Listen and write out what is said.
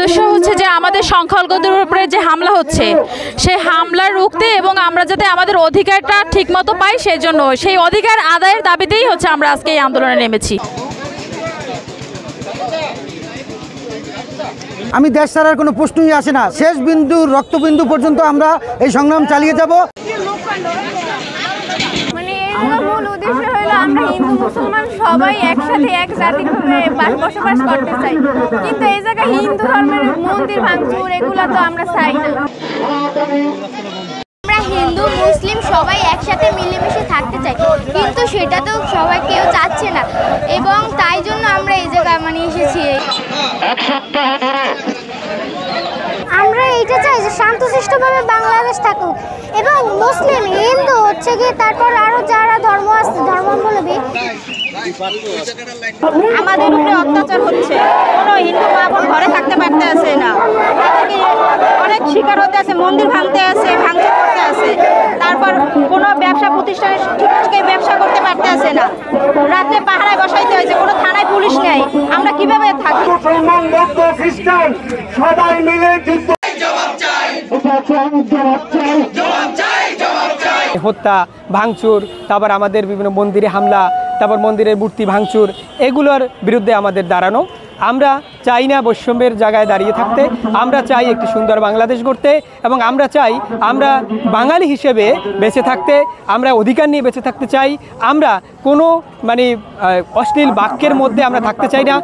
উদ্দেশ্য হচ্ছে যে আমাদের সংখ্যালঘুদের উপরে যে হামলা হচ্ছে সেই হামলা রুখতে এবং আমরা যাতে আমাদের অধিকারটা ঠিকমতো পাই সেজন্য সেই অধিকার আদায়ের দাবিতেই হচ্ছে আমরা আজকে এই আন্দোলনে নেমেছি। আমি দেশ ছাড়ার কোনো প্রশ্নই আসে না, শেষ বিন্দু রক্তবিন্দু পর্যন্ত আমরা এই সংগ্রাম চালিয়ে যাব। মূল উদ্দেশ্য হলো আমরা হিন্দু মুসলমান সবাই একসাথে এক জাতিভাবে বসবাস করতে চাই, কিন্তু এই জায়গায় হিন্দু ধর্মের মন্দির ভাঙচুর এগুলো তো আমরা চাই না। আমরা হিন্দু মুসলিম সবাই একসাথে মিলেমিশে থাকতে চাই, কিন্তু সেটা তো সবাই কেউ চাচ্ছে না এবং তাই জন্য আমরা এই জায়গায় এসেছি। আমরা এইটা চাই যে শান্তশিষ্টভাবে বাংলাদেশ থাকুক এবং মুসলিম হিন্দু হচ্ছে কি তারপর আরো যারা ধর্ম আছে ধর্মাবলম্বী আমাদের উপরে অত্যাচার হচ্ছে, কোনো হিন্দু মা বোন ঘরে থাকতে পারতে আছে না, অনেক শিকার হতে আছে, মন্দির ভাঙতে আছে, ভাঙচুর করতে আছে, তারপর কোনো ব্যবসা প্রতিষ্ঠানে ঠিকঠাক ব্যবসা করতে পারতে আছে না, রাতে পাহারায় বসাইতে হয়েছে, কোনো থানায় পুলিশ নেই, আমরা কিভাবে থাকি? সবাই মিলে হত্যা ভাঙচুর, তারপর আমাদের বিভিন্ন মন্দিরে হামলা, তারপর মন্দিরের মূর্তি ভাঙচুর, এগুলোর বিরুদ্ধে আমাদের দাঁড়ানো। আমরা চাই না বৈষম্যের জায়গায় দাঁড়িয়ে থাকতে, আমরা চাই একটি সুন্দর বাংলাদেশ গড়তে এবং আমরা চাই আমরা বাঙালি হিসেবে বেঁচে থাকতে, আমরা অধিকার নিয়ে বেঁচে থাকতে চাই। আমরা কোনো অশ্লীল বাক্যের মধ্যে আমরা থাকতে চাই না।